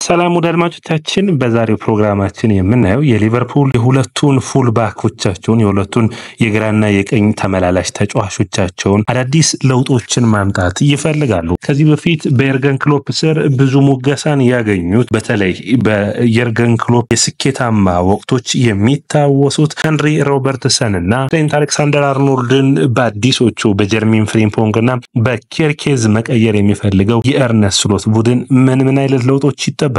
ሰላም ወደ አድማጮቻችን በዛሬው ፕሮግራማችን የምናየው የሊቨርፑል የሁለቱን ፉል ባኮቻቸውን የሁለቱን የግራና የቀኝ ተመላላሽ ተጫዋቾቻቸውን አዳዲስ ለውጦችን ማምጣት ይፈልጋሉ። ከዚህ በፊት በየርገን ክሎፕ ስር ብዙ ሙገሳን ያገኙት በተለይ በየርገን ክሎፕ የስኬታማ ወቅቶች የሚታወሱት ሄንሪ ሮበርትሰንና ትሬንት አሌክሳንደር አርኖልድን በአዲሶቹ በጀርሚን ፍሪምፖንግና በኬርኬዝ መቀየር የሚፈልገው የኤርነስት ስሎት ቡድን ምን አይነት ለውጦች ይጠበቃሉ?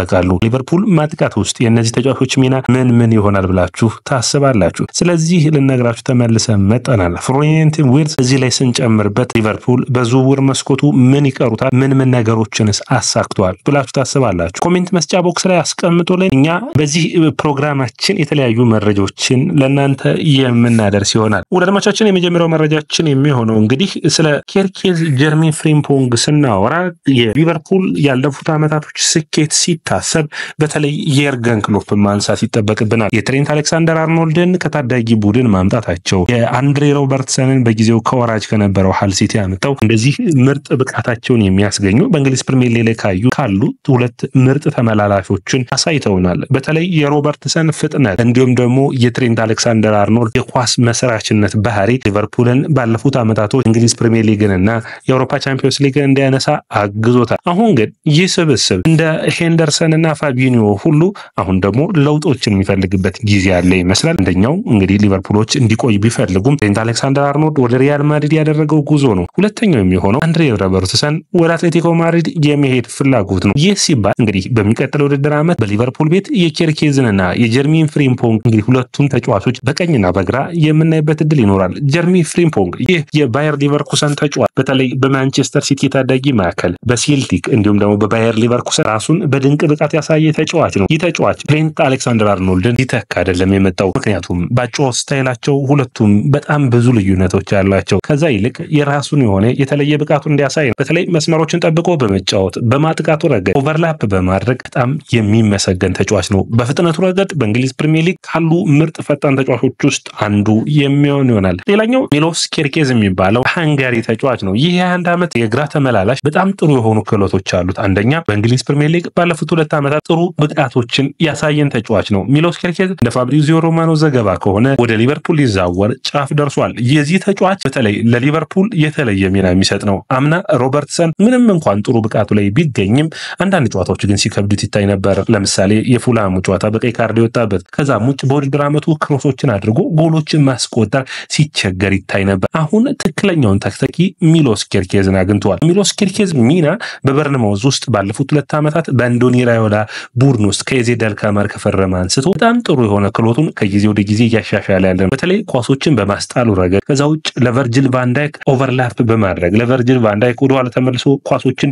ሊቨርፑል ማጥቃት ውስጥ የነዚህ ተጫዋቾች ሚና ምን ይሆናል ብላችሁ ታስባላችሁ? ስለዚህ ልነግራችሁ ተመልሰን መጣናል። ፍሎሪያን ዊርትዝ እዚህ ላይ ስንጨምርበት ሊቨርፑል በዝውውር መስኮቱ ምን ይቀሩታል፣ ምን ነገሮችንስ አሳክቷል ብላችሁ ታስባላችሁ? ኮሜንት መስጫ ቦክስ ላይ አስቀምጡልን። እኛ በዚህ ፕሮግራማችን የተለያዩ መረጃዎችን ለእናንተ የምናደርስ ይሆናል። ወደ አድማጮቻችን የመጀመሪያው መረጃችን የሚሆነው እንግዲህ ስለ ኬርኬዝ ጀርሚን ፍሪምፖንግ ስናወራ የሊቨርፑል ያለፉት ዓመታቶች ስኬት ሲታሰብ በተለይ የርገን ክሎፕ ማንሳት ይጠበቅብናል። የትሬንት አሌክሳንደር አርኖልድን ከታዳጊ ቡድን ማምጣታቸው፣ የአንድሬ ሮበርትሰንን በጊዜው ከወራጅ ከነበረው ሃል ሲቲ አምጥተው እንደዚህ ምርጥ ብቃታቸውን የሚያስገኙ በእንግሊዝ ፕሪሚየር ሊግ ላይ ካሉ ሁለት ምርጥ ተመላላሾችን አሳይተውናል። በተለይ የሮበርትሰን ፍጥነት እንዲሁም ደግሞ የትሬንት አሌክሳንደር አርኖልድ የኳስ መስራችነት ባህሪ ሊቨርፑልን ባለፉት ዓመታቶች እንግሊዝ ፕሪሚየር ሊግንና የአውሮፓ ቻምፒዮንስ ሊግን እንዲያነሳ አግዞታል። አሁን ግን ይህ ስብስብ እንደ ሄንደርሰንና ፋቢኒዮ ሁሉ አሁን ደግሞ ለውጦችን የሚፈልግበት ጊዜ ያለ ይመስላል። አንደኛው እንግዲህ ሊቨርፑሎች እንዲቆይ ቢፈልጉም ትሬንት አሌክሳንደር አርኖልድ ወደ ሪያል ማድሪድ ያደረገው ጉዞ ነው። ሁለተኛው የሚሆነው አንድሬ ሮበርትሰን ወደ አትሌቲኮ ማድሪድ የመሄድ ፍላጎት ነው። ይህ ሲባል እንግዲህ በሚቀጥለው ውድድር ዓመት በሊቨርፑል ቤት የኬርኬዝንና የጀርሚን ፍሪምፖንግ እንግዲህ ሁለቱን ተጫዋቾች በቀኝና በግራ የምናይበት እድል ይኖራል። ጀርሚን ፍሪምፖንግ ይህ የባየር ሊቨርኩሰን ተጫዋች በተለይ በማንቸስተር ሲቲ ታዳጊ ማዕከል በሴልቲክ እንዲሁም ደግሞ በባየር ሊቨርኩሰን ራሱን በድንቅ ብቃት ያሳየ ተጫዋች ነው። ይህ ተጫዋች ትሬንት አሌክሳንደር አርኖልድን ሊተካ አይደለም የመጣው። ምክንያቱም ባጫወት ስታይላቸው ሁለቱም በጣም ብዙ ልዩነቶች አሏቸው። ከዛ ይልቅ የራሱን የሆነ የተለየ ብቃቱን እንዲያሳይ ነው። በተለይ መስመሮችን ጠብቆ በመጫወት በማጥቃቱ ረገድ ኦቨርላፕ በማድረግ በጣም የሚመሰገን ተጫዋች ነው። በፍጥነቱ ረገድ በእንግሊዝ ፕሪሚየር ሊግ ካሉ ምርጥ ፈጣን ተጫዋቾች ውስጥ አንዱ የሚሆን ይሆናል። ሌላኛው ሚሎስ ኬርኬዝ የሚባለው ሃንጋሪ ተጫዋች ነው። ይህ የ21 ዓመት የግራ ተመላላሽ በጣም ጥሩ የሆኑ ክህሎቶች አሉት። አንደኛ በእንግሊዝ ፕሪሚየር ሊግ ባለፉት 2 ዓመታት ጥሩ ብቃቶችን ያሳየን ተጫዋች ነው። ሚሎስ ኬርኬዝ እንደ ፋብሪዚዮ ሮማኖ ዘገባ ከሆነ ወደ ሊቨርፑል ሊዛወር ጫፍ ደርሷል። የዚህ ተጫዋች በተለይ ለሊቨርፑል የተለየ ሚና የሚሰጥ ነው። አምና ሮበርትሰን ምንም እንኳን ጥሩ ብቃቱ ላይ ቢገኝም አንዳንድ ጨዋታዎች ግን ሲከብዱት ይታይ ነበር። ለምሳሌ የፉላሙ ጨዋታ በቀይ ካርድ የወጣበት፣ ከዛም ውጭ በውድድር ዓመቱ ክሮሶችን አድርጎ ጎሎችን ማስቆጠር ሲቸገር ይታይ ነበር። አሁን ትክክለኛውን ተክተኪ ሚሎስ ኬርኬዝን አግኝቷል። ሚሎስ ኬርኬዝ ሚና በበርንማውዝ ውስጥ ባለፉት 2 ዓመታት በአንዶኒ ራዮላ ቡድን ውስጥ ከኤዜድ አልካማር ከፈረመ አንስቶ በጣም ጥሩ የሆነ ክህሎቱን ከጊዜ ወደ ጊዜ እያሻሻለ ያለ ነው። በተለይ ኳሶችን በማስጣሉ ረገድ፣ ከዛ ውጭ ለቨርጂል ቫንዳይክ ኦቨርላፕ በማድረግ ለቨርጂል ቫንዳይክ ወደኋላ ተመልሶ ኳሶችን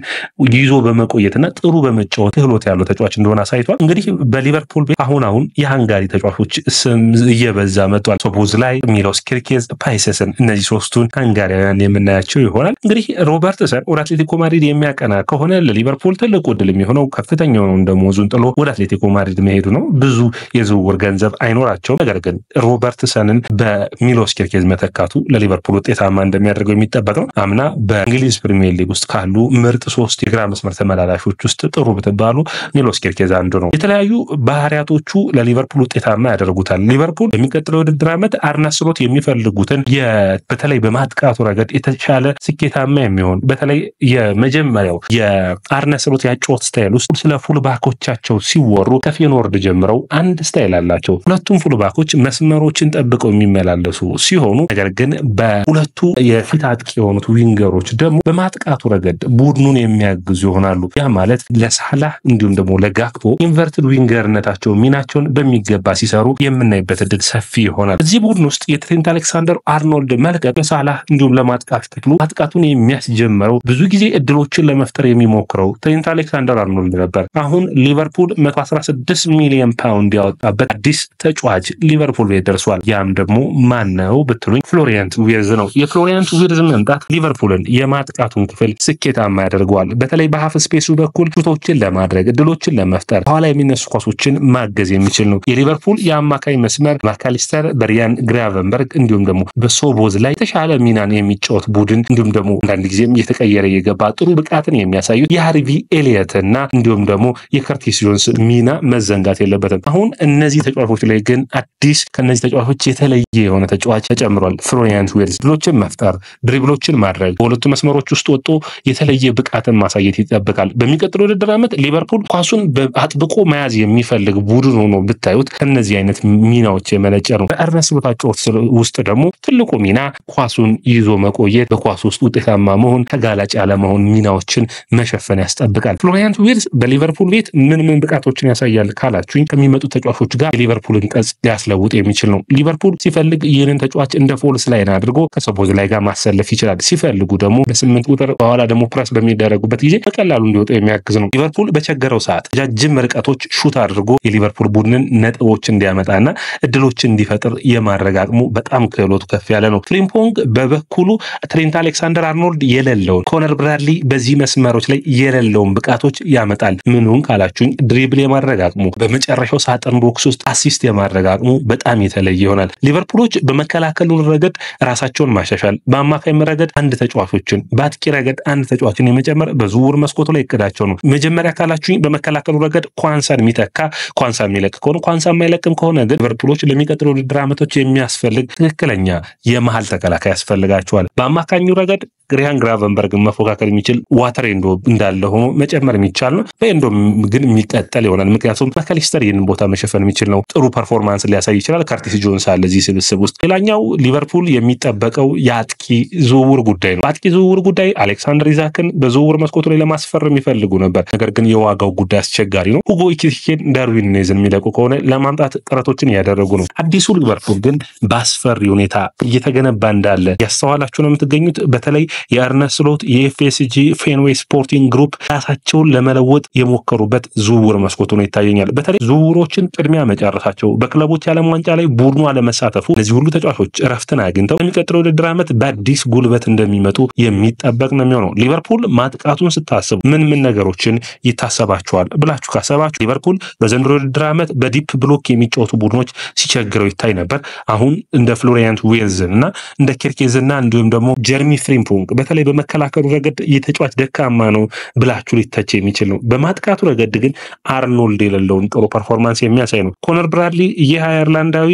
ይዞ በመቆየትና ጥሩ በመጫወት ክህሎት ያለው ተጫዋች እንደሆነ አሳይቷል። እንግዲህ በሊቨርፑል ቤት አሁን የሃንጋሪ ተጫዋቾች ስም እየበዛ መጥቷል። ሶቦዝላይ፣ ሚሎስ ኬርኬዝ፣ ፓይሰስን እነዚህ ሶስቱን ሃንጋሪያን የምናያቸው ይሆናል። እንግዲህ ሮበርትሰን ወደ አትሌቲኮ ማድሪድ የሚያቀና ከሆነ ለሊቨርፑል ትልቁ ዕድል የሚሆነው ከፍተኛውን ደሞዙን ጥሎ ወደ አትሌቲኮ ማድሪድ መሄዱ ነው። ብዙ የዝውውር ገንዘብ አይኖራቸውም። ነገር ግን ሮበርትሰንን በሚሎስ ኬርኬዝ መተካቱ ለሊቨርፑል ውጤታማ እንደሚያደርገው የሚጠበቅ ነው። አምና በእንግሊዝ ፕሪሚየር ሊግ ውስጥ ካሉ ምርጥ 3 የግራ መስመር ተመላላሾች ውስጥ ጥሩ ብትባሉ ሚሎስ ኬርኬዝ አንዱ ነው። የተለያዩ ባህሪያቶቹ ለሊቨርፑል ውጤታማ ያደርጉታል። ሊቨርፑል በሚቀጥለው ውድድር ዓመት አርነ ስሎት የሚፈልጉትን በተለይ በማጥቃቱ ረገድ የተሻለ ስኬታማ የሚሆን በተለይ የመጀመሪያው የአርነ ስሎት ያጫወት ስታይል ውስጥ ስለ ፉልባኮቻቸው ሲወሩ ከፌኖርድ ጀምረው አንድ ስታይል አላቸው። ሁለቱም ፉልባኮች መስመሮችን ጠብቀው የሚመላለሱ ሲሆኑ ነገር ግን በሁለቱ የፊት አጥቂ የሆኑት ዊንገሮች ደግሞ በማጥቃቱ ረገድ ቡድኑን የሚያግዙ ይሆናሉ። ያ ማለት ለሳላህ እንዲሁም ደግሞ ለጋክፖ ኢንቨርትድ ዊንገርነታቸው ሚናቸውን በሚገባ ሲሰሩ የምናይበት እድል ሰፊ ይሆናል። እዚህ ቡድን ውስጥ የትሬንት አሌክሳንደር አርኖልድ መልቀቅ ለሳላህ እንዲሁም ለማጥቃት ተክሉ ማጥቃቱን የሚያስጀምረው ብዙ ጊዜ እድሎችን ለመፍጠር የሚሞክረው ትሬንት አሌክሳንደር አርኖልድ ነበር። አሁን ሊቨርፑል 116 ሚሊዮን ፓውንድ ያወጣበት አዲስ ተጫዋች ሊቨርፑል ቤት ደርሷል። ያም ደግሞ ማን ነው ብትሉኝ ፍሎሪያን ዊርትዝ ነው። የፍሎሪያን ዊርትዝ መምጣት ሊቨርፑልን የማጥቃቱን ክፍል ስኬታማ ያደርገዋል። በተለይ በሃፍ ስፔሱ በኩል ሹቶችን ለማድረግ እድሎችን ለመፍጠር በኋላ የሚነሱ ኳሶችን ማገዝ የሚችል ነው። የሊቨርፑል የአማካይ መስመር ማካሊስተር፣ በሪያን ግራቨንበርግ እንዲሁም ደግሞ በሶቦዝ ላይ የተሻለ ሚናን የሚጫወት ቡድን እንዲሁም ደግሞ አንዳንድ ጊዜም እየተቀየረ የገባ ጥሩ ብቃትን የሚያሳዩት የሃርቪ ኤሊየት እና እንዲሁም ደግሞ ደግሞ የከርቲስ ጆንስ ሚና መዘንጋት የለበትም። አሁን እነዚህ ተጫዋቾች ላይ ግን አዲስ ከነዚህ ተጫዋቾች የተለየ የሆነ ተጫዋች ተጨምሯል። ፍሎሪያን ዊርትዝ ድሎችን መፍጠር፣ ድሪብሎችን ማድረግ፣ በሁለቱ መስመሮች ውስጥ ወጥቶ የተለየ ብቃትን ማሳየት ይጠበቃል። በሚቀጥለው ውድድር ዓመት ሊቨርፑል ኳሱን አጥብቆ መያዝ የሚፈልግ ቡድን ሆኖ ብታዩት ከነዚህ አይነት ሚናዎች የመነጨ ነው። በአርነ ስሎት አጨዋወት ውስጥ ደግሞ ትልቁ ሚና ኳሱን ይዞ መቆየት፣ በኳስ ውስጥ ውጤታማ መሆን፣ ተጋላጭ ያለመሆን ሚናዎችን መሸፈን ያስጠብቃል። ፍሎሪያን ዊርትዝ በሊቨርፑል ቤት ምን ብቃቶችን ያሳያል ካላችሁኝ ከሚመጡ ተጫዋቾች ጋር የሊቨርፑልን ቅርጽ ሊያስለውጥ የሚችል ነው። ሊቨርፑል ሲፈልግ ይህንን ተጫዋች እንደ ፎልስ ላይን አድርጎ ከሰቦዝ ላይ ጋር ማሰለፍ ይችላል። ሲፈልጉ ደግሞ በ8 ቁጥር በኋላ ደግሞ ፕረስ በሚደረጉበት ጊዜ በቀላሉ እንዲወጡ የሚያግዝ ነው። ሊቨርፑል በቸገረው ሰዓት ረጃጅም ርቀቶች ሹት አድርጎ የሊቨርፑል ቡድንን ነጥቦች እንዲያመጣና እድሎችን እንዲፈጥር የማድረግ አቅሙ በጣም ክህሎቱ ከፍ ያለ ነው። ፍሪምፖንግ በበኩሉ ትሬንት አሌክሳንደር አርኖልድ የሌለውን ኮነር ብራድሊ በዚህ መስመሮች ላይ የሌለውን ብቃቶች ያመጣል። ምኑን ካላችሁኝ ድሪብል የማድረግ አቅሙ፣ በመጨረሻው ሳጥን ቦክስ ውስጥ አሲስት የማድረግ አቅሙ በጣም የተለየ ይሆናል። ሊቨርፑሎች በመከላከሉ ረገድ ራሳቸውን ማሻሻል፣ በአማካይ ረገድ አንድ ተጫዋቾችን፣ በአጥቂ ረገድ አንድ ተጫዋችን የመጨመር በዝውውር መስኮቱ ላይ እቅዳቸው ነው። መጀመሪያ ካላችሁኝ በመከላከሉ ረገድ ኳንሳን የሚተካ ኳንሳን የሚለቅ ከሆነ ኳንሳን የማይለቅም ከሆነ ግን ሊቨርፑሎች ለሚቀጥለው ውድድር ዓመቶች የሚያስፈልግ ትክክለኛ የመሃል ተከላካይ ያስፈልጋቸዋል። በአማካኙ ረገድ ሪያን ግራቨንበርግን መፎካከር የሚችል ዋተር ኤንዶ እንዳለ ሆኖ መጨመር የሚቻል ነው። በኤንዶ ግን የሚቀጠል ይሆናል። ምክንያቱም ማካሊስተር ይህንን ቦታ መሸፈን የሚችል ነው። ጥሩ ፐርፎርማንስ ሊያሳይ ይችላል። ከርቲስ ጆንስ አለ እዚህ ስብስብ ውስጥ። ሌላኛው ሊቨርፑል የሚጠበቀው የአጥቂ ዝውውር ጉዳይ ነው። በአጥቂ ዝውውር ጉዳይ አሌክሳንደር ኢዛክን በዝውውር መስኮቱ ላይ ለማስፈር የሚፈልጉ ነበር። ነገር ግን የዋጋው ጉዳይ አስቸጋሪ ነው። ሁጎ ኢኪቲኬን፣ ዳርዊን ኑኔዝን የሚለቁ ከሆነ ለማምጣት ጥረቶችን እያደረጉ ነው። አዲሱ ሊቨርፑል ግን በአስፈሪ ሁኔታ እየተገነባ እንዳለ ያስተዋላችሁ ነው የምትገኙት። በተለይ የአርነ ስሎት የኤፍኤስጂ ፌንዌይ ስፖርቲንግ ግሩፕ ራሳቸውን ለመለወጥ የሞከሩበት ዝውውር መስኮቱ ነው ይታየኛል። በተለይ ዝውውሮችን ቅድሚያ መጨረሳቸው፣ በክለቦች የዓለም ዋንጫ ላይ ቡድኑ አለመሳተፉ፣ እነዚህ ሁሉ ተጫዋቾች እረፍትን አግኝተው የሚቀጥለው ውድድር ዓመት በአዲስ ጉልበት እንደሚመጡ የሚጠበቅ ነው የሚሆነው። ሊቨርፑል ማጥቃቱን ስታስቡ ምን ነገሮችን ይታሰባቸዋል ብላችሁ ካሰባችሁ ሊቨርፑል በዘንድሮ ውድድር ዓመት በዲፕ ብሎክ የሚጫወቱ ቡድኖች ሲቸግረው ይታይ ነበር። አሁን እንደ ፍሎሪያን ዊርትዝ እና እንደ ኬርኬዝና እንዲሁም ደግሞ ጀርሚ ፍሪምፖንግ በተለይ በመከላከሉ ረገድ የተጫዋች ደካማ ነው ብላችሁ ሊተች የሚችል ነው። በማጥቃቱ ረገድ ግን አርኖልድ የሌለውን ጥሩ ፐርፎርማንስ የሚያሳይ ነው። ኮነር ብራድሊ ይህ አየርላንዳዊ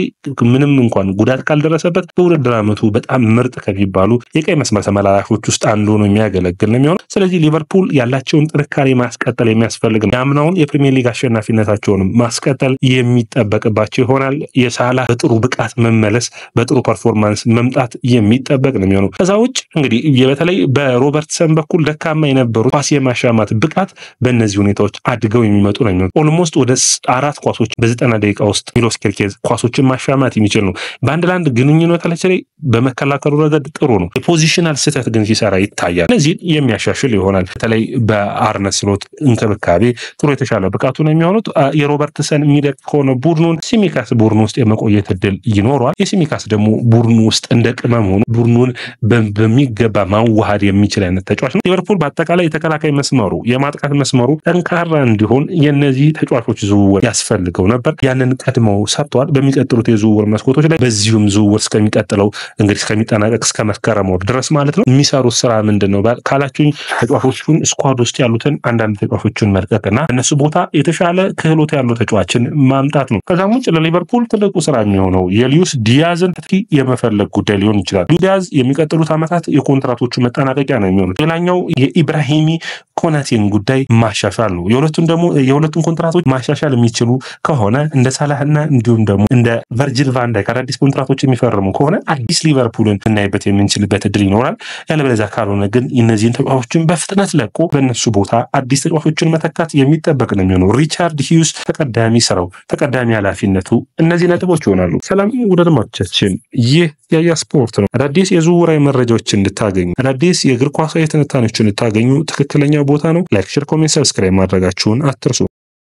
ምንም እንኳን ጉዳት ካልደረሰበት በውድድር ዓመቱ በጣም ምርጥ ከሚባሉ የቀይ መስመር ተመላላሾች ውስጥ አንዱ ነው የሚያገለግል ነው የሚሆነው። ስለዚህ ሊቨርፑል ያላቸውን ጥንካሬ ማስቀጠል የሚያስፈልግ ነው። ያምናውን የፕሪሚየር ሊግ አሸናፊነታቸውን ማስቀጠል የሚጠበቅባቸው ይሆናል። የሳላ በጥሩ ብቃት መመለስ፣ በጥሩ ፐርፎርማንስ መምጣት የሚጠበቅ ነው የሚሆነው። ከዛ ውጭ እንግዲህ በተለይ በሮበርትሰን በኩል ደካማ የነበሩ ኳስ የማሻማት ብቃት በእነዚህ ሁኔታዎች አድገው የሚመጡ ነው የሚሆነው። ኦልሞስት ወደ 4 ኳሶች በ90 ደቂቃ ውስጥ ሚሎስ ኬርኬዝ ኳሶችን ማሻማት የሚችል ነው። በአንድ ለአንድ ግንኙነት ላይ በመከላከሉ ረገድ ጥሩ ነው። የፖዚሽናል ስህተት ግን ሲሰራ ይታያል። እነዚህ የሚያሻሽል ይሆናል። በተለይ በአርነ ስሎት እንክብካቤ ጥሩ የተሻለ ብቃቱ ነው የሚሆኑት። የሮበርትሰን የሚለቅ ከሆነ ቡድኑን ሲሚካስ ቡድኑ ውስጥ የመቆየት እድል ይኖረዋል። የሲሚካስ ደግሞ ቡድኑ ውስጥ እንደ ቅመም ሆኖ ቡድኑን በሚገባ ማዋሃድ የሚችል አይነት ተጫዋች ነው። ሊቨርፑል በአጠቃላይ የተከላካይ መስመሩ የማጥቃት መስመሩ ጠንካራ እንዲሆን የነዚህ ተጫዋቾች ዝውውር ያስፈልገው ነበር። ያንን ቀድመው ሰርተዋል። በሚቀጥሉት የዝውውር መስኮቶች ላይ በዚሁም ዝውውር እስከሚቀጥለው እንግዲህ እስከሚጠናቀቅ እስከ መስከረም ወር ድረስ ማለት ነው የሚሰሩት ስራ ምንድነው ካላችሁኝ ተጫዋቾቹን ስኳድ ውስጥ ያሉትን አንዳንድ ተጫዋቾችን መልቀቅና እነሱ ቦታ የተሻለ ክህሎት ያለው ተጫዋችን ማምጣት ነው። ከዛም ውጭ ለሊቨርፑል ትልቁ ስራ የሚሆነው የሉዊስ ዲያዝን ተኪ የመፈለግ ጉዳይ ሊሆን ይችላል። ሉዊስ ዲያዝ የሚቀጥሉት ዓመታት የኮንትራቶቹ መጠናቀቂያ ነው የሚሆነው። ሌላኛው የኢብራሂሚ ኮናቴን ጉዳይ ማሻሻል ነው። የሁለቱን ኮንትራቶች ማሻሻል የሚችሉ ከሆነ እንደ ሳላህና እንዲሁም ደግሞ እንደ ቨርጂል ቫን ዳይክ አዳዲስ ኮንትራቶች የሚፈርሙ ከሆነ አዲስ ሊቨርፑልን እናይበት የምንችልበት እድል ይኖራል። ያለበለዚያ ካልሆነ ግን እነዚህን ተጫዋቾችን በፍጥነት ለቆ በእነሱ ቦታ አዲስ ተጫዋቾችን መተካት የሚጠበቅ ነው የሚሆነው። ሪቻርድ ሂውስ ተቀዳሚ ኃላፊነቱ እነዚህ ነጥቦች ይሆናሉ። ሰላም ውድ አድማጮቻችን፣ ይህ ያያ ስፖርት ነው። አዳዲስ የዝውውራዊ መረጃዎችን እንድታገኙ፣ አዳዲስ የእግር ኳስ ትንታኔዎችን እንድታገኙ ትክክለኛ ቦታ ነው። ላይክ፣ ሼር፣ ኮሜንት፣ ሰብስክራይብ ማድረጋችሁን አትርሱ።